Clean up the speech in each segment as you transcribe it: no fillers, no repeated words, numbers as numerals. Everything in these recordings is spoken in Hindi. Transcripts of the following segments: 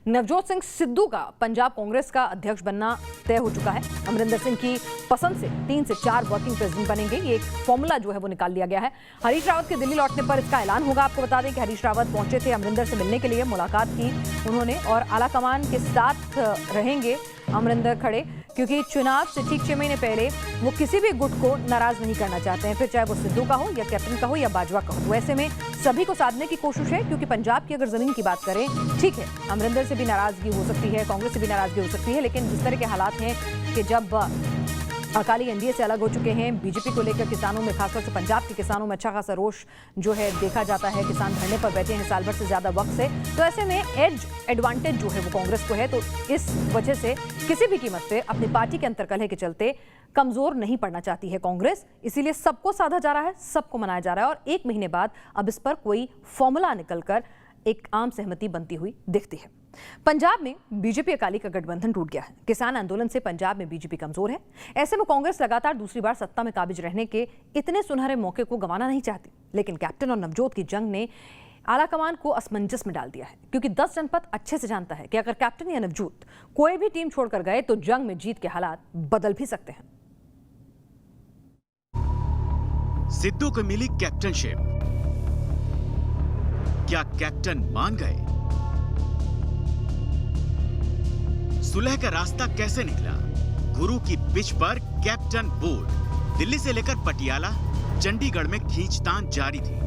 नवजोत सिंह सिद्धू का पंजाब कांग्रेस का अध्यक्ष बनना तय हो चुका है। अमरिंदर सिंह की पसंद से 3 से 4 वर्किंग प्रेसिडेंट बनेंगे। ये एक फॉर्मूला जो है वो निकाल लिया गया है। हरीश रावत के दिल्ली लौटने पर इसका ऐलान होगा। आपको बता दें कि हरीश रावत पहुंचे थे अमरिंदर से मिलने के लिए, मुलाकात की उन्होंने और आला कमान के साथ रहेंगे अमरिंदर खड़े, क्योंकि चुनाव से ठीक 6 महीने पहले वो किसी भी गुट को नाराज नहीं करना चाहते हैं, फिर चाहे वो सिद्धू का हो या कैप्टन का हो या बाजवा का हो। तो ऐसे में सभी को साधने की कोशिश है, क्योंकि पंजाब की अगर जमीन की बात करें, ठीक है अमरिंदर से भी नाराजगी हो सकती है, कांग्रेस से भी नाराजगी हो सकती है, लेकिन जिस तरह के हालात हैं कि जब अकाली एनडीए से अलग हो चुके हैं, बीजेपी को लेकर किसानों में, खासतौर से पंजाब के किसानों में अच्छा खासा रोष जो है देखा जाता है। किसान धरने पर बैठे हैं साल भर से ज्यादा वक्त से, तो ऐसे में एडवांटेज जो है वो कांग्रेस को है। तो इस वजह से किसी भी कीमत पे अपनी पार्टी के अंतर्कलह के चलते कमजोर नहीं पड़ना चाहती है कांग्रेस, इसीलिए सबको साधा जा रहा है, सबको मनाया जा रहा है और 1 महीने बाद अब इस पर कोई फॉर्मूला निकलकर एक आम सहमति बनती हुई दिखती है। पंजाब में बीजेपी अकाली का गठबंधन टूट गया है। किसान आंदोलन से पंजाब में बीजेपी कमजोर है। ऐसे में कांग्रेस लगातार दूसरी बार सत्ता में काबिज रहने के इतने सुनहरे मौके को गंवाना नहीं चाहती, लेकिन कैप्टन और नवजोत की जंग ने आला कमान को असमंजस में डाल दिया है, क्योंकि 10 जनपद अच्छे से जानता है कि अगर कैप्टन या नवजोत कोई भी टीम छोड़कर गए तो जंग में जीत के हालात बदल भी सकते हैं। सिद्धू को मिली कैप्टनशिप, क्या कैप्टन मान गए? सुलह का रास्ता कैसे निकला? गुरु की पिच पर कैप्टन बोर्ड दिल्ली से लेकर पटियाला, चंडीगढ़ में खींचतान जारी थी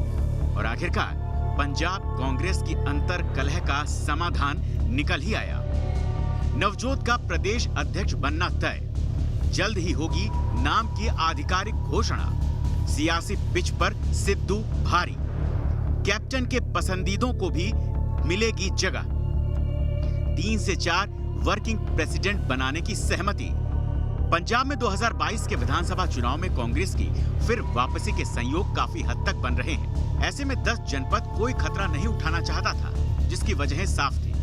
और आखिरकार पंजाब कांग्रेस की अंतर कलह का समाधान निकल ही आया। नवजोत का प्रदेश अध्यक्ष बनना तय, जल्द ही होगी नाम की आधिकारिक घोषणा। सियासी पिच पर सिद्धू भारी, कैप्टन के पसंदीदों को भी मिलेगी जगह। 3 से 4 वर्किंग प्रेसिडेंट बनाने की सहमति। पंजाब में 2022 के विधानसभा चुनाव में कांग्रेस की फिर वापसी के संयोग काफी हद तक बन रहे हैं। ऐसे में 10 जनपद कोई खतरा नहीं उठाना चाहता था, जिसकी वजह साफ थी,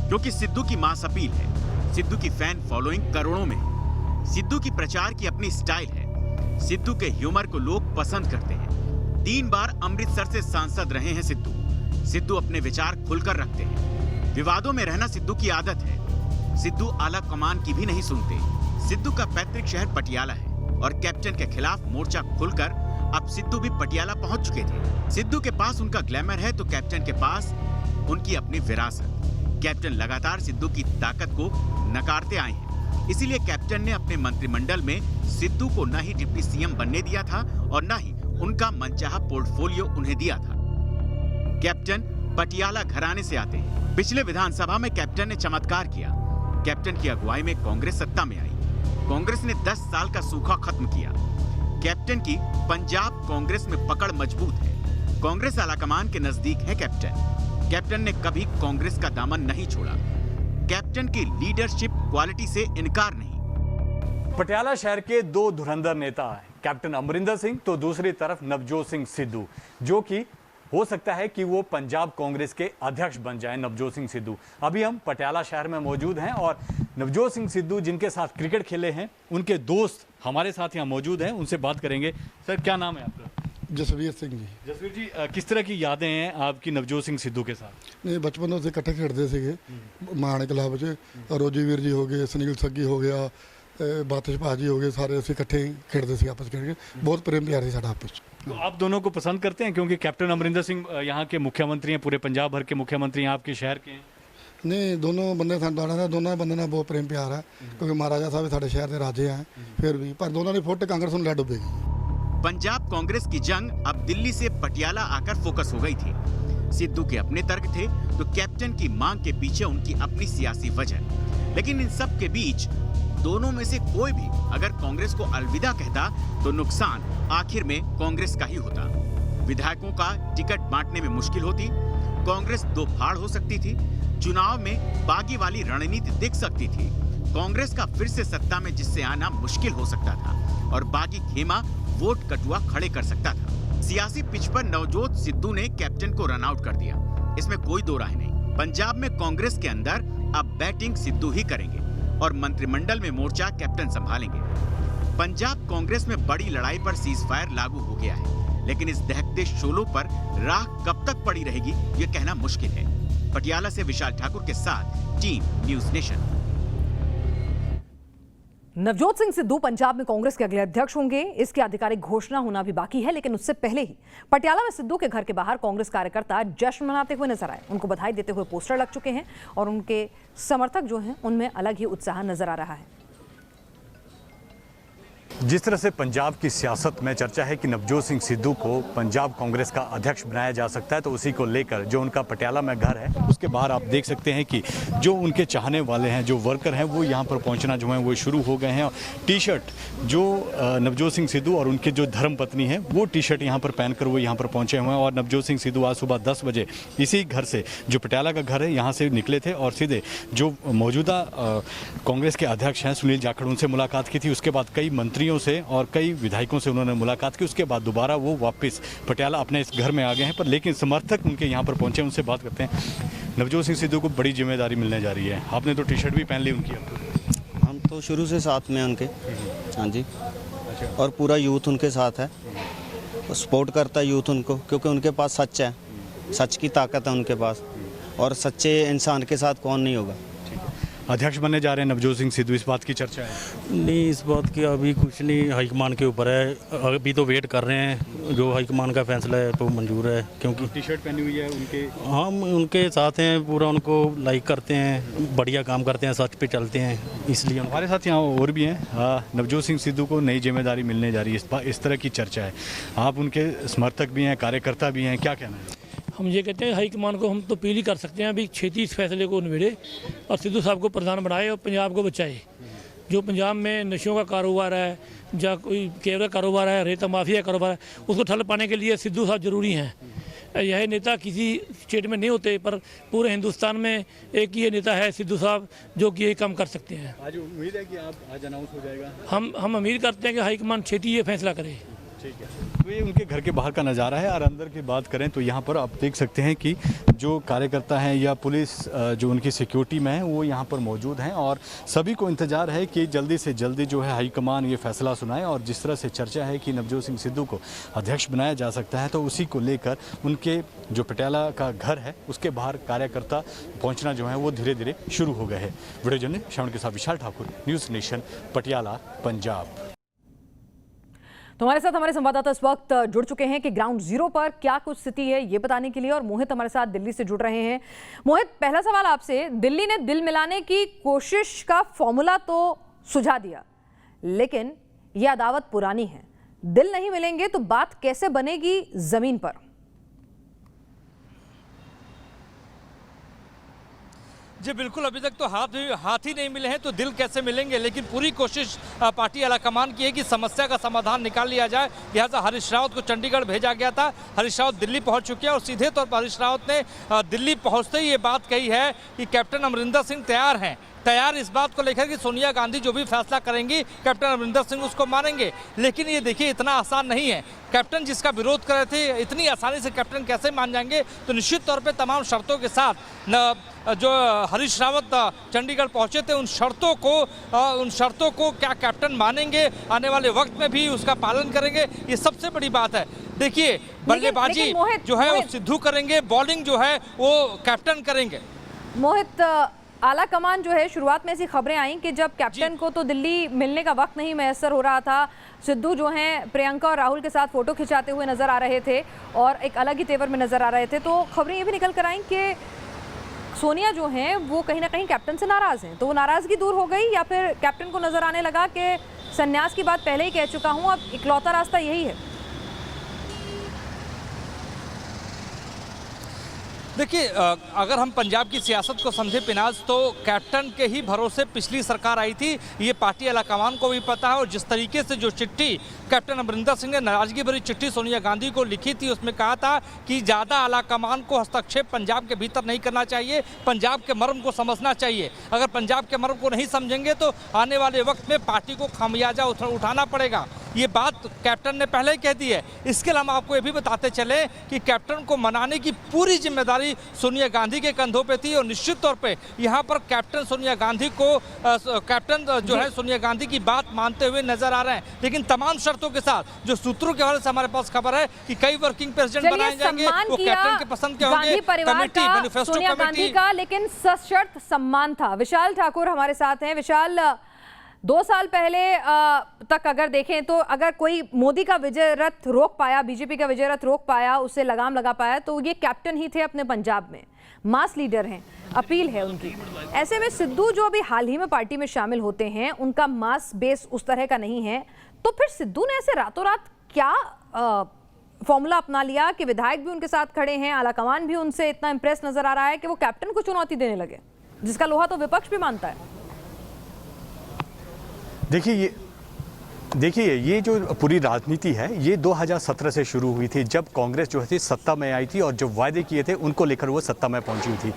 क्योंकि सिद्धू की मास अपील है, सिद्धू की फैन फॉलोइंग करोड़ों में है, सिद्धू की प्रचार की अपनी स्टाइल है, सिद्धू के ह्यूमर को लोग पसंद करते हैं। 3 बार अमृतसर से सांसद रहे हैं सिद्धू अपने विचार खुलकर रखते हैं। विवादों में रहना सिद्धू की आदत है। सिद्धू आला कमान की भी नहीं सुनते। सिद्धू का पैतृक शहर पटियाला है और कैप्टन के खिलाफ मोर्चा खुलकर अब सिद्धू भी पटियाला पहुंच चुके थे। सिद्धू के पास उनका ग्लैमर है तो कैप्टन के पास उनकी अपनी विरासत। कैप्टन लगातार सिद्धू की ताकत को नकारते आए हैं, इसीलिए कैप्टन ने अपने मंत्रिमंडल में सिद्धू को न ही डिप्टी सीएम बनने दिया था और न ही उनका मनचाहा पोर्टफोलियो उन्हें दिया था। कैप्टन पटियाला घराने से आते हैं। पिछले विधानसभा में कैप्टन ने चमत्कार किया। कैप्टन की अगुवाई में कांग्रेस सत्ता में आई। कांग्रेस ने 10 साल का सूखा खत्म किया। कैप्टन की पंजाब कांग्रेस में पकड़ मजबूत है। कांग्रेस आलाकमान के नजदीक है कैप्टन ने कभी कांग्रेस का दामन नहीं छोड़ा। कैप्टन की लीडरशिप क्वालिटी से इनकार नहीं। पटियाला शहर के 2 धुरंधर नेता हैं, कैप्टन अमरिंदर सिंह तो दूसरी तरफ नवजोत सिंह सिद्धू, जो कि हो सकता है कि वो पंजाब कांग्रेस के अध्यक्ष बन जाएं। नवजोत सिंह सिद्धू, अभी हम पटियाला शहर में मौजूद हैं और नवजोत सिंह सिद्धू जिनके साथ क्रिकेट खेले हैं, उनके दोस्त हमारे साथ यहाँ मौजूद हैं, उनसे बात करेंगे। सर, क्या नाम है आपका? जसवीर सिंह जी। जसवीर जी, किस तरह की यादें हैं आपकी नवजोत सिंह सिद्धू के साथ? नहीं, बचपन से इकट्ठे खेलते थे महाराणी क्लब च, रोजीवीर जी हो गए, सुनील सग्गी हो गया, बातिश भाजी हो गए, सारे अस इकट्ठे खेलते थे आपस में। बहुत प्रेम प्यार था आपस। तो आप दोनों को पसंद करते हैं, क्योंकि कैप्टन अमरिंदर सिंह यहाँ के मुख्यमंत्री हैं, पूरे पंजाब भर के मुख्यमंत्री हैं, आपके शहर के हैं? नहीं, दोनों बंदे दोनों बंदे ना बहुत प्रेम प्यार है, क्योंकि महाराजा साहब साढ़े शहर के राजे हैं। फिर भी पर दोनों की फुट कांग्रेस में डुबेगी। पंजाब कांग्रेस की जंग अब दिल्ली से पटियाला आकर फोकस हो गई थी। सिद्धू के अपने तर्क थे तो कैप्टन की मांग के पीछे उनकी अपनी सियासी वजह। लेकिन इन सब के बीच दोनों में से कोई भी अगर कांग्रेस को अलविदा कहता तो नुकसान आखिर में कांग्रेस का ही होता। विधायकों का टिकट बांटने में मुश्किल होती, कांग्रेस 2 फाड़ हो सकती थी, चुनाव में बागी वाली रणनीति दिख सकती थी, कांग्रेस का फिर से सत्ता में जिससे आना मुश्किल हो सकता था और बागी खेमा वोट कटुआ खड़े कर सकता था। सियासी पिच पर नवजोत सिद्धू ने कैप्टन को रन आउट कर दिया, इसमें कोई दो राय नहीं। पंजाब में कांग्रेस के अंदर अब बैटिंग सिद्धू ही करेंगे और मंत्रिमंडल में मोर्चा कैप्टन संभालेंगे। पंजाब कांग्रेस में बड़ी लड़ाई पर सीज फायर लागू हो गया है, लेकिन इस दहकते शोलों पर राख कब तक पड़ी रहेगी ये कहना मुश्किल है। पटियाला से विशाल ठाकुर के साथ team news nation. Navjot Singh Sidhu Punjab में कांग्रेस के अगले अध्यक्ष होंगे। इसकी आधिकारिक घोषणा होना भी बाकी है, लेकिन उससे पहले ही पटियाला में सिद्धू के घर के बाहर कांग्रेस कार्यकर्ता जश्न मनाते हुए नजर आए। उनको बधाई देते हुए पोस्टर लग चुके हैं और उनके समर्थक जो हैं उनमें अलग ही उत्साह नजर आ रहा है। जिस तरह से पंजाब की सियासत में चर्चा है कि नवजोत सिंह सिद्धू को पंजाब कांग्रेस का अध्यक्ष बनाया जा सकता है, तो उसी को लेकर जो उनका पटियाला में घर है उसके बाहर आप देख सकते हैं कि जो उनके चाहने वाले हैं, जो वर्कर हैं, वो यहाँ पर पहुँचना जो है वो शुरू हो गए हैं। टी शर्ट जो नवजोत सिंह सिद्धू और उनके जो धर्मपत्नी हैं वो टी शर्ट यहाँ पर पहनकर वो यहाँ पर पहुँचे हुए हैं। और नवजोत सिंह सिद्धू आज सुबह 10 बजे इसी घर से, जो पटियाला का घर है, यहाँ से निकले थे और सीधे जो मौजूदा कांग्रेस के अध्यक्ष हैं सुनील जाखड़, उनसे मुलाकात की थी। उसके बाद कई मंत्रियों से और कई विधायकों से उन्होंने मुलाकात की। उसके बाद दोबारा वो वापस पटियाला अपने इस घर में आ गए हैं। पर लेकिन समर्थक उनके यहाँ पर पहुंचे, उनसे बात करते हैं। नवजोत सिंह सिद्धू को बड़ी जिम्मेदारी मिलने जा रही है, आपने तो टी शर्ट भी पहन ली उनकी। हम तो शुरू से साथ में उनके, हाँ जी, और पूरा यूथ उनके साथ है, सपोर्ट करता है यूथ उनको, क्योंकि उनके पास सच है, सच की ताकत है उनके पास, और सच्चे इंसान के साथ कौन नहीं होगा। अध्यक्ष बनने जा रहे हैं नवजोत सिंह सिद्धू, इस बात की चर्चा है? नहीं, इस बात की अभी कुछ नहीं, हाईकमान के ऊपर है। अभी तो वेट कर रहे हैं, जो हाईकमान का फैसला है तो मंजूर है। क्योंकि टी शर्ट पहनी हुई है उनके, हम उनके साथ हैं, पूरा उनको लाइक करते हैं, बढ़िया काम करते हैं, सच पे चलते हैं, इसलिए हमारे साथ यहाँ और भी हैं। नवजोत सिंह सिद्धू को नई जिम्मेदारी मिलने जा रही है, इस तरह की चर्चा है। आप उनके समर्थक भी हैं, कार्यकर्ता भी हैं, क्या कहना है? हम ये कहते हैं हाईकमान को हम तो अपील ही कर सकते हैं अभी छेती इस फैसले को निबेड़े और सिद्धू साहब को प्रधान बनाए और पंजाब को बचाए। जो पंजाब में नशों का कारोबार है या कोई केवल कारोबार है, रेता माफिया कारोबार है, उसको ठल पाने के लिए सिद्धू साहब जरूरी हैं। यह नेता किसी स्टेट में नहीं होते, पर पूरे हिंदुस्तान में एक ही नेता है सिद्धू साहब, जो कि ये काम कर सकते हैं। आज उम्मीद है कि आप आज अनाउंस हो जाएगा। हम उम्मीद करते हैं कि हाईकमान छेती ये फैसला करे। ठीक है, तो ये उनके घर के बाहर का नज़ारा है। और अंदर की बात करें तो यहाँ पर आप देख सकते हैं कि जो कार्यकर्ता हैं या पुलिस जो उनकी सिक्योरिटी में है वो यहाँ पर मौजूद हैं और सभी को इंतजार है कि जल्दी से जल्दी जो है हाईकमान ये फैसला सुनाए। और जिस तरह से चर्चा है कि नवजोत सिंह सिद्धू को अध्यक्ष बनाया जा सकता है, तो उसी को लेकर उनके जो पटियाला का घर है उसके बाहर कार्यकर्ता पहुँचना जो है वो धीरे धीरे शुरू हो गए हैं। वीडियो जर्नलिस्ट श्रवण के साथ विशाल ठाकुर, न्यूज़ नेशन, पटियाला, पंजाब। तो हमारे साथ हमारे संवाददाता इस वक्त जुड़ चुके हैं कि ग्राउंड जीरो पर क्या कुछ स्थिति है ये बताने के लिए, और मोहित हमारे साथ दिल्ली से जुड़ रहे हैं। मोहित, पहला सवाल आपसे, दिल्ली ने दिल मिलाने की कोशिश का फॉर्मूला तो सुझा दिया, लेकिन यह अदावत पुरानी है। दिल नहीं मिलेंगे तो बात कैसे बनेगी जमीन पर? जी बिल्कुल, अभी तक तो हाथ ही नहीं मिले हैं, तो दिल कैसे मिलेंगे। लेकिन पूरी कोशिश पार्टी आलाकमान की है कि समस्या का समाधान निकाल लिया जाए। लिहाजा हरीश रावत को चंडीगढ़ भेजा गया था। हरीश रावत दिल्ली पहुंच चुके हैं और सीधे तौर पर हरीश रावत ने दिल्ली पहुंचते ही ये बात कही है कि कैप्टन अमरिंदर सिंह तैयार इस बात को लेकर कि सोनिया गांधी जो भी फैसला करेंगी कैप्टन अमरिंदर सिंह उसको मानेंगे। लेकिन ये देखिए, इतना आसान नहीं है। कैप्टन जिसका विरोध कर रहे थे, इतनी आसानी से कैप्टन कैसे मान जाएंगे? तो निश्चित तौर पे तमाम शर्तों के साथ जो हरीश रावत चंडीगढ़ पहुंचे थे, उन शर्तों को क्या कैप्टन मानेंगे, आने वाले वक्त में भी उसका पालन करेंगे, ये सबसे बड़ी बात है। देखिए, बल्लेबाजी जो है वो सिद्धू करेंगे, बॉलिंग जो है वो कैप्टन करेंगे। मोहित, आला कमान जो है, शुरुआत में ऐसी खबरें आई कि जब कैप्टन को तो दिल्ली मिलने का वक्त नहीं मैसर हो रहा था, सिद्धू जो हैं प्रियंका और राहुल के साथ फोटो खिंचाते हुए नजर आ रहे थे और एक अलग ही तेवर में नजर आ रहे थे, तो खबरें ये भी निकल कर आई कि सोनिया जो हैं वो कहीं ना कहीं कैप्टन से नाराज हैं। तो वो नाराजगी दूर हो गई या फिर कैप्टन को नजर आने लगा कि संन्यास की बात पहले ही कह चुका हूं, अब इकलौता रास्ता यही है? देखिए, अगर हम पंजाब की सियासत को समझे पिनाज, तो कैप्टन के ही भरोसे पिछली सरकार आई थी, ये पार्टी आलाकमान को भी पता है। और जिस तरीके से जो चिट्ठी कैप्टन अमरिंदर सिंह ने नाराजगी भरी चिट्ठी सोनिया गांधी को लिखी थी, उसमें कहा था कि ज़्यादा आलाकमान को हस्तक्षेप पंजाब के भीतर नहीं करना चाहिए, पंजाब के मर्म को समझना चाहिए। अगर पंजाब के मर्म को नहीं समझेंगे तो आने वाले वक्त में पार्टी को खामियाजा उठाना पड़ेगा। ये बात कैप्टन ने पहले ही कह दी है। इसके अलावा आपको ये भी बताते चले कि कैप्टन को मनाने की पूरी जिम्मेदारी सोनिया गांधी के कंधों पे थी और निश्चित तौर पे यहाँ पर कैप्टन सोनिया गांधी को कैप्टन जो है सोनिया गांधी की बात मानते हुए नजर आ रहे हैं, लेकिन तमाम शर्तों के साथ। जो सूत्रों के हवाले से हमारे पास खबर है कि कई वर्किंग प्रेसिडेंट बनाए जाएंगे, वो कैप्टन के पसंद के होंगे। कमेटी, मैनिफेस्टो सोनिया गांधी का लेकिन सशर्त सम्मान था। विशाल ठाकुर हमारे साथ हैं। विशाल, 2 साल पहले तक अगर देखें तो अगर कोई मोदी का विजय रथ रोक पाया, बीजेपी का विजय रथ रोक पाया, उससे लगाम लगा पाया, तो ये कैप्टन ही थे अपने पंजाब में। मास लीडर हैं, अपील है उनकी। ऐसे में सिद्धू जो अभी हाल ही में पार्टी में शामिल होते हैं, उनका मास बेस उस तरह का नहीं है, तो फिर सिद्धू ने ऐसे रातों रात क्या फॉर्मूला अपना लिया कि विधायक भी उनके साथ खड़े हैं, आलाकमान भी उनसे इतना इंप्रेस नजर आ रहा है कि वो कैप्टन को चुनौती देने लगे, जिसका लोहा तो विपक्ष भी मानता है। देखिए ये जो पूरी राजनीति है ये 2017 से शुरू हुई थी, जब कांग्रेस जो थी सत्ता में आई थी और जो वायदे किए थे उनको लेकर वो सत्ता में पहुंची हुई थी।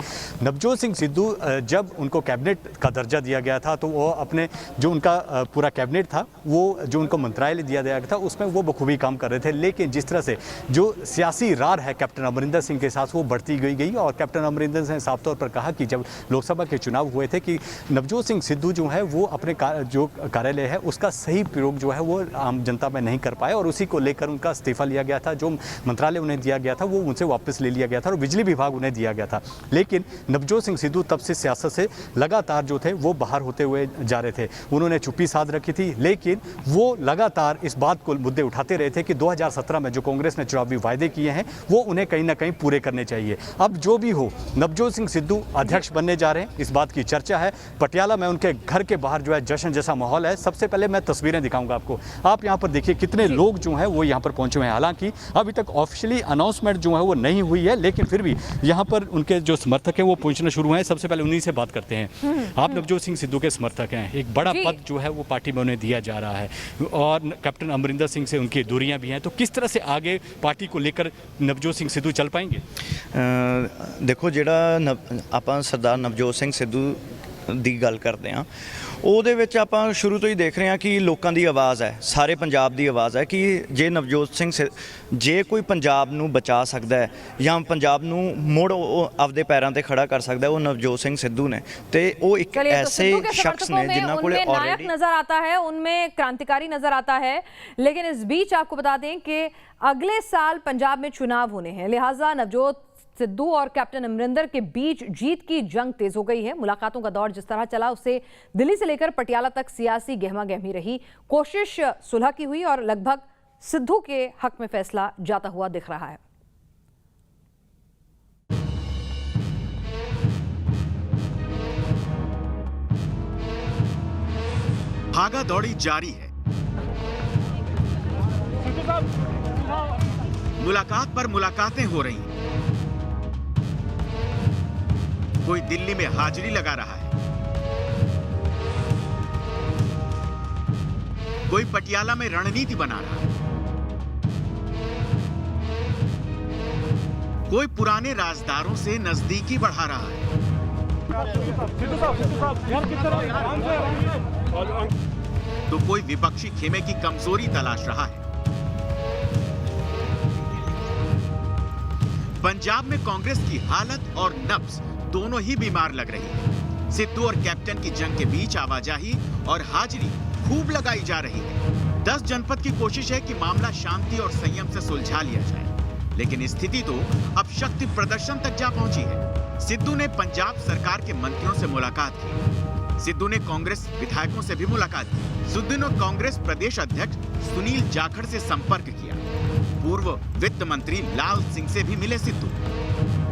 नवजोत सिंह सिद्धू जब उनको कैबिनेट का दर्जा दिया गया था तो वो अपने जो उनका पूरा कैबिनेट था, वो जो उनको मंत्रालय दिया गया था, उसमें वो बखूबी काम कर रहे थे। लेकिन जिस तरह से जो सियासी रार है कैप्टन अमरिंदर सिंह के साथ, वो बढ़ती गई और कैप्टन अमरिंदर सिंह ने साफ तौर पर कहा कि जब लोकसभा के चुनाव हुए थे कि नवजोत सिंह सिद्धू जो है वो अपने जो कार्यालय है उसका सही प्रयोग जो है वो आम जनता में नहीं कर पाए और उसी को लेकर उनका इस्तीफा लिया गया था। जो मंत्रालय उन्हें दिया गया था वो उनसे वापस ले लिया गया था और बिजली विभाग उन्हें दिया गया था। लेकिन नवजोत सिंह सिद्धू तब से सियासत से लगातार जो थे वो बाहर होते हुए जा रहे थे। उन्होंने चुप्पी साध रखी थी, लेकिन वो लगातार इस बात को मुद्दे उठाते रहे थे कि 2017 में जो कांग्रेस ने चुनावी वायदे किए हैं वो उन्हें कहीं ना कहीं पूरे करने चाहिए। अब जो भी हो, नवजोत सिंह सिद्धू अध्यक्ष बनने जा रहे हैं, इस बात की चर्चा है। पटियाला में उनके घर के बाहर जो है जश्न जैसा माहौल है। सबसे पहले मैं तस्वीरें दिखाऊंगा आपको। आप यहाँ पर देखिए कितने लोग जो हैं वो यहाँ पर पहुंचे हुए हैं। हालांकि अभी तक ऑफिशियली अनाउंसमेंट जो है वो नहीं हुई है, लेकिन फिर भी यहाँ पर उनके जो समर्थक हैं वो पहुंचना शुरू हुए हैं। सबसे पहले उन्हीं से बात करते हैं। आप नवजोत सिंह सिद्धू के समर्थक हैं, एक बड़ा पद जो है वो पार्टी में उन्हें दिया जा रहा है और कैप्टन अमरिंदर सिंह से उनकी दूरियां भी हैं, तो किस तरह से आगे पार्टी को लेकर नवजोत सिंह सिद्धू चल पाएंगे? देखो, ਜਿਹੜਾ ਆਪਾਂ ਸਰਦਾਰ ਨਵਜੋਤ ਸਿੰਘ ਸਿੱਧੂ ਦੀ ਗੱਲ ਕਰਦੇ ਹਾਂ, ਉਹਦੇ ਵਿੱਚ ਆਪਾਂ ਸ਼ੁਰੂ ਤੋਂ ਹੀ ਦੇਖ ਰਹੇ ਹਾਂ ਕਿ ਲੋਕਾਂ ਦੀ ਆਵਾਜ਼ ਹੈ, ਸਾਰੇ ਪੰਜਾਬ ਦੀ ਆਵਾਜ਼ ਹੈ ਕਿ ਜੇ ਨਵਜੋਤ ਸਿੰਘ ਜੇ ਕੋਈ ਪੰਜਾਬ ਨੂੰ ਬਚਾ ਸਕਦਾ ਹੈ ਜਾਂ ਪੰਜਾਬ ਨੂੰ ਮੁੜ ਆਪਦੇ ਪੈਰਾਂ ਤੇ ਖੜਾ ਕਰ ਸਕਦਾ ਹੈ, ਉਹ ਨਵਜੋਤ ਸਿੰਘ ਸਿੱਧੂ ਨੇ। ਤੇ ਉਹ ਇੱਕ ਐਸੇ शख्स ने जिन्होंने कोले नायक नजर आता है, उनमें क्रांतिकारी नजर आता है। लेकिन इस बीच आपको बता दें कि अगले साल पंजाब में चुनाव होने हैं, लिहाजा नवजोत सिद्धू और कैप्टन अमरिंदर के बीच जीत की जंग तेज हो गई है। मुलाकातों का दौर जिस तरह चला उससे दिल्ली से लेकर पटियाला तक सियासी गहमा गहमी रही। कोशिश सुलह की हुई और लगभग सिद्धू के हक में फैसला जाता हुआ दिख रहा है। भागा दौड़ी जारी है। मुलाकात पर मुलाकातें हो रही हैं। कोई दिल्ली में हाजिरी लगा रहा है, कोई पटियाला में रणनीति बना रहा है, कोई पुराने राजदारों से नजदीकी बढ़ा रहा है, तो कोई विपक्षी खेमे की कमजोरी तलाश रहा है। पंजाब में कांग्रेस की हालत और नब्ज दोनों ही बीमार लग रही है। सिद्धू और कैप्टन की जंग के बीच आवाजाही और हाजिरी खूब लगाई जा रही है। 10 जनपद की कोशिश है कि मामला शांति और संयम से सुलझा लिया जाए, लेकिन स्थिति तो अब शक्ति प्रदर्शन तक जा पहुंची है। सिद्धू ने पंजाब सरकार के मंत्रियों से मुलाकात की। सिद्धू ने कांग्रेस विधायकों से भी मुलाकात की। सिद्धू ने कांग्रेस प्रदेश अध्यक्ष सुनील जाखड़ से संपर्क किया। पूर्व वित्त मंत्री लाल सिंह से भी मिले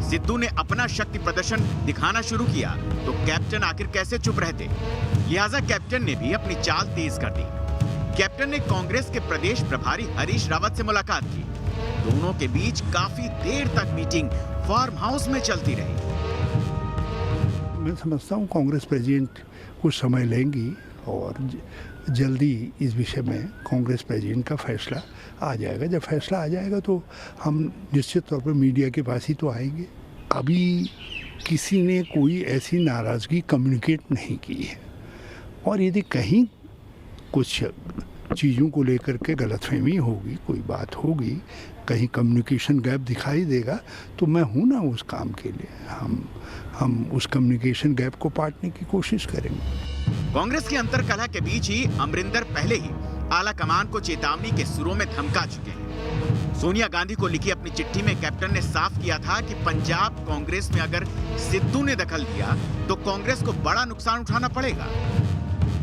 सिद्धू ने अपना शक्ति प्रदर्शन दिखाना शुरू किया, तो कैप्टन आखिर कैसे चुप रहते? लिहाजा कैप्टन ने भी अपनी चाल तेज कर दी। कैप्टन ने कांग्रेस के प्रदेश प्रभारी हरीश रावत से मुलाकात की। दोनों के बीच काफी देर तक मीटिंग फार्म हाउस में चलती रही। मैं समझता हूँ कांग्रेस प्रेसिडेंट कुछ समय लेंगी और जल्दी इस विषय में कांग्रेस प्रेसिडेंट का फैसला आ जाएगा। जब फैसला आ जाएगा तो हम निश्चित तौर पर मीडिया के पास ही तो आएंगे। अभी किसी ने कोई ऐसी नाराज़गी कम्युनिकेट नहीं की है और यदि कहीं कुछ चीज़ों को लेकर के गलतफहमी होगी, कोई बात होगी, कहीं कम्युनिकेशन गैप दिखाई देगा तो मैं हूँ ना उस काम के लिए। हम उस कम्युनिकेशन गैप को पाटने की कोशिश करेंगे। कांग्रेस की अंतरकलह के बीच ही अमरिंदर पहले ही आला कमान को चेतावनी के सुरों में धमका चुके हैं। सोनिया गांधी को लिखी अपनी चिट्ठी में कैप्टन ने साफ किया था कि पंजाब कांग्रेस में अगर सिद्धू ने दखल दिया तो कांग्रेस को बड़ा नुकसान उठाना पड़ेगा।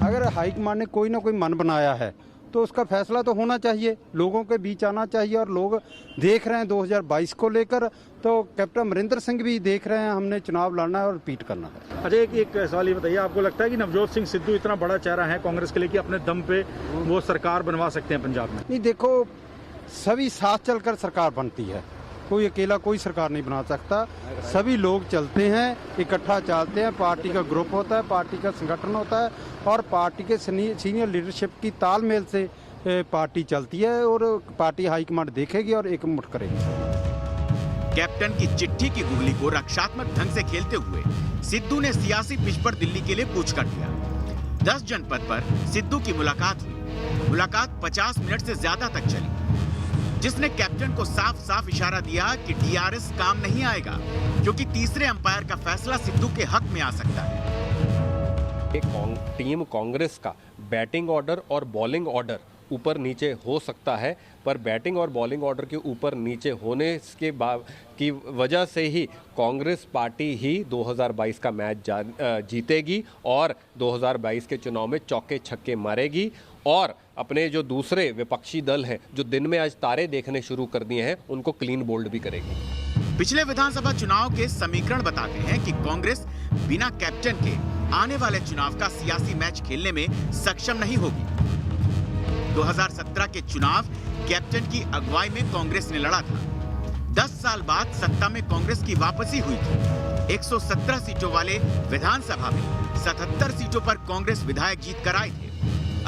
अगर हाईकमान ने कोई ना कोई मन बनाया है तो उसका फैसला तो होना चाहिए, लोगों के बीच आना चाहिए। और लोग देख रहे हैं 2022 को लेकर, तो कैप्टन अमरिंदर सिंह भी देख रहे हैं, हमने चुनाव लड़ना है और रिपीट करना है। अजय, एक सवाल ये बताइए, आपको लगता है कि नवजोत सिंह सिद्धू इतना बड़ा चेहरा है कांग्रेस के लिए कि अपने दम पे वो सरकार बनवा सकते हैं पंजाब में? नहीं, देखो, सभी साथ चलकर सरकार बनती है, कोई अकेला कोई सरकार नहीं बना सकता। सभी लोग चलते हैं, इकट्ठा चलते हैं, पार्टी का ग्रुप होता है, पार्टी का संगठन होता है और पार्टी के सीनियर लीडरशिप की तालमेल से पार्टी चलती है और पार्टी हाईकमांड देखेगी और एकमुठ करेगी। कैप्टन की चिट्ठी की गुगली को रक्षात्मक ढंग से खेलते हुए सिद्धू ने सियासी पिच पर दिल्ली के लिए कूच कर दिया। 10 जनपद पर सिद्धू की मुलाकात हुई। मुलाकात 50 मिनट से ज्यादा तक चली, जिसने कैप्टन को साफ साफ इशारा दिया कि टीआरएस काम नहीं आएगा, क्योंकि तीसरे अंपायर का फैसला सिद्धू के हक में आ सकता है। टीम कांग्रेस का बैटिंग ऑर्डर और बॉलिंग ऑर्डर ऊपर नीचे हो सकता है, पर बैटिंग और बॉलिंग ऑर्डर के ऊपर नीचे होने की वजह से ही कांग्रेस पार्टी ही 2022 का मैच जीतेगी और 2022 के चुनाव में चौके छक्के मारेगी और अपने जो दूसरे विपक्षी दल हैं जो दिन में आज तारे देखने शुरू कर दिए हैं उनको क्लीन बोल्ड भी करेगी। पिछले विधानसभा चुनाव के समीकरण बताते हैं कि कांग्रेस बिना कैप्टन के आने वाले चुनाव का सियासी मैच खेलने में सक्षम नहीं होगी। 2017 के चुनाव कैप्टन की अगुवाई में कांग्रेस ने लड़ा था। 10 साल बाद सत्ता में कांग्रेस की वापसी हुई थी। 117 सीटों वाले विधानसभा में 77 सीटों पर कांग्रेस विधायक जीत कर आए थे।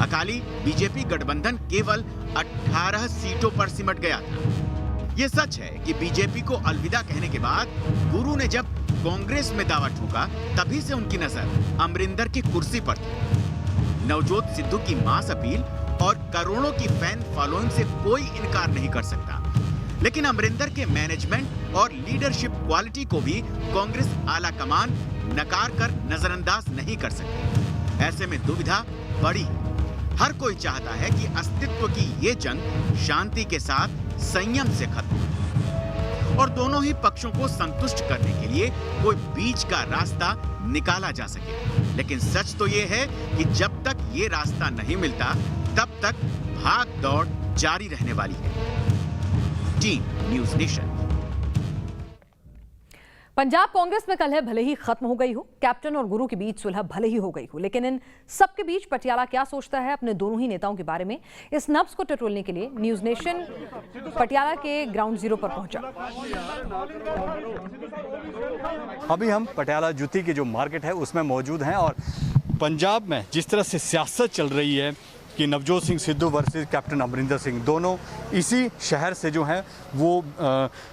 अकाली बीजेपी गठबंधन केवल 18 सीटों पर सिमट गया था। ये सच है कि बीजेपी को अलविदा कहने के बाद गुरु ने जब कांग्रेस में दावा ठोका, तभी से उनकी नजर अमरिंदर की कुर्सी पर थी। नवजोत सिद्धू की मास अपील और करोड़ों की फैन फॉलोइंग से कोई इनकार नहीं कर सकता, लेकिन अमरिंदर के मैनेजमेंट और लीडरशिप क्वालिटी को भी कांग्रेस आला कमान नकार कर नजरअंदाज नहीं कर सकती। ऐसे में दुविधा बड़ी है। हर कोई चाहता है कि अस्तित्व की ये जंग शांति के साथ संयम से खत्म हो और दोनों ही पक्षों को संतुष्ट करने के लिए कोई बीच का रास्ता निकाला जा सके। लेकिन सच तो ये है कि जब तक ये रास्ता नहीं मिलता तब तक भाग दौड़ जारी रहने वाली है। Team news nation. Punjab Congress में कलह भले ही खत्म हो गई हो, कैप्टन और गुरु के बीच सुलह भले ही हो गई हो, लेकिन इन सबके बीच पटियाला क्या सोचता है अपने दोनों ही नेताओं के बारे में, इस नब्ज को टटोलने के लिए न्यूज़ नेशन पटियाला के ग्राउंड जीरो पर पहुंचा। अभी हम पटियाला जूती की जो मार्केट है उसमें मौजूद हैं और पंजाब में जिस तरह से सियासत चल रही है कि नवजोत सिंह सिद्धू वर्सेस कैप्टन अमरिंदर सिंह, दोनों इसी शहर से जो हैं वो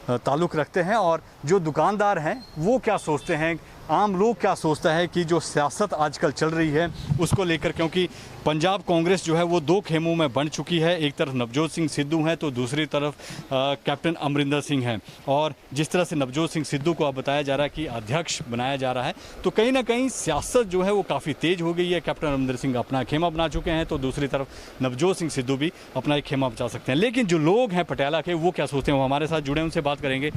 ताल्लुक़ रखते हैं और जो दुकानदार हैं वो क्या सोचते हैं, आम लोग क्या सोचता है कि जो सियासत आजकल चल रही है उसको लेकर, क्योंकि पंजाब कांग्रेस जो है वो दो खेमों में बंट चुकी है। एक तरफ नवजोत सिंह सिद्धू हैं तो दूसरी तरफ कैप्टन अमरिंदर सिंह हैं और जिस तरह से नवजोत सिंह सिद्धू को अब बताया जा रहा है कि अध्यक्ष बनाया जा रहा है, तो कहीं ना कहीं सियासत जो है वो काफ़ी तेज़ हो गई है। कैप्टन अमरिंदर सिंह अपना खेमा बना चुके हैं तो दूसरी तरफ नवजोत सिंह सिद्धू भी अपना एक खेमा बचा सकते हैं। लेकिन जो लोग हैं पटियाला के वो क्या सोचते हैं, वो हमारे साथ जुड़े, उनसे बात करेंगे।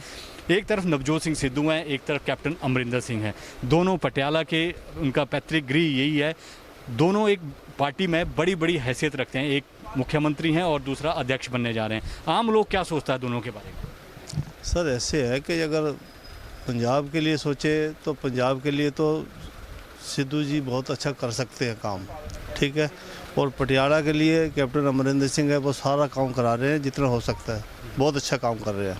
एक तरफ नवजोत सिंह सिद्धू हैं, एक तरफ कैप्टन अमरिंदर सिंह हैं, दोनों पटियाला के, उनका पैतृक गृह यही है। दोनों एक पार्टी में बड़ी बड़ी हैसियत रखते हैं, एक मुख्यमंत्री हैं और दूसरा अध्यक्ष बनने जा रहे हैं। आम लोग क्या सोचता है दोनों के बारे में? सर ऐसे है कि अगर पंजाब के लिए सोचे तो पंजाब के लिए तो सिद्धू जी बहुत अच्छा कर सकते हैं काम, ठीक है, और पटियाला के लिए कैप्टन अमरिंदर सिंह है वो सारा काम करा रहे हैं जितना हो सकता है, बहुत अच्छा काम कर रहे हैं।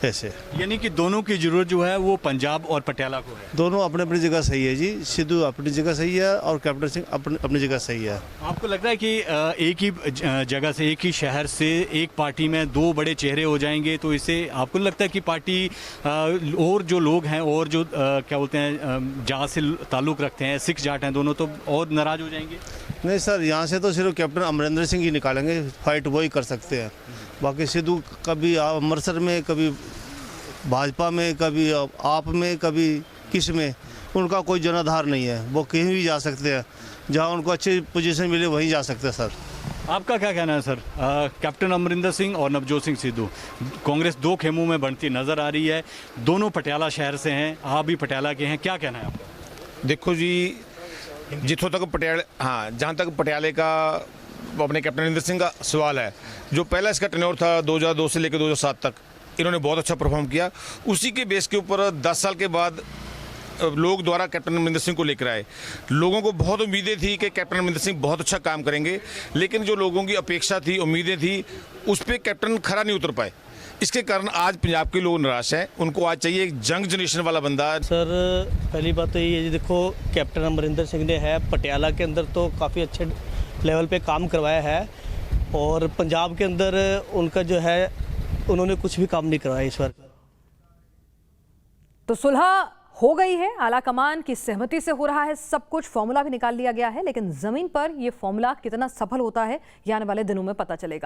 ऐसे। यानी कि दोनों की जरूरत जो है वो पंजाब और पटियाला को है। दोनों अपने अपनी जगह सही है जी, सिद्धू अपनी जगह सही है और कैप्टन सिंह अपनी जगह सही है। आपको लगता है कि एक ही जगह से, एक ही शहर से एक पार्टी में दो बड़े चेहरे हो जाएंगे, तो इससे आपको लगता है कि पार्टी और जो लोग हैं और जो क्या बोलते हैं जहाँ से ताल्लुक़ रखते हैं, सिख जाट हैं दोनों, तो और नाराज़ हो जाएंगे? नहीं सर, यहाँ से तो सिर्फ कैप्टन अमरिंदर सिंह ही निकालेंगे, फाइट वही कर सकते हैं। बाकी सिद्धू कभी अमृतसर में, कभी भाजपा में, कभी आप में, कभी किस में, उनका कोई जनाधार नहीं है। वो कहीं भी जा सकते हैं, जहाँ उनको अच्छी पोजीशन मिले वहीं जा सकते हैं सर। आपका क्या कहना है सर? कैप्टन अमरिंदर सिंह और नवजोत सिंह सिद्धू, कांग्रेस दो खेमों में बढ़ती नज़र आ रही है। दोनों पटियाला शहर से हैं, आप भी पटियाला के हैं, क्या कहना है आपका? देखो जी, जितों तक पटियाला, हाँ, जहाँ तक पटियाले का अपने कैप्टन अमरिंदर सिंह का सवाल है, जो पहला इसका टेन्योर था 2002 से लेकर 2007 तक, इन्होंने बहुत अच्छा परफॉर्म किया। उसी के बेस के ऊपर 10 साल के बाद लोग द्वारा कैप्टन अमरिंदर सिंह को लेकर आए। लोगों को बहुत उम्मीदें थी कि कैप्टन अमरिंदर सिंह बहुत अच्छा काम करेंगे, लेकिन जो लोगों की अपेक्षा थी, उम्मीदें थी, उस पर कैप्टन खरा नहीं उतर पाए। इसके कारण आज पंजाब के लोग निराश हैं। उनको आज चाहिए एक जंग जनरेशन वाला बंदा। सर पहली बात तो ये है, देखो कैप्टन अमरिंदर सिंह ने है पटियाला के अंदर तो काफ़ी अच्छे लेवल पे काम करवाया है, और पंजाब के अंदर उनका जो है उन्होंने कुछ भी काम नहीं करवाया इस बार। तो सुलह हो गई है, आला कमान की सहमति से हो रहा है सब कुछ, फॉर्मूला भी निकाल लिया गया है, लेकिन जमीन पर यह फॉर्मूला कितना सफल होता है ये आने वाले दिनों में पता चलेगा।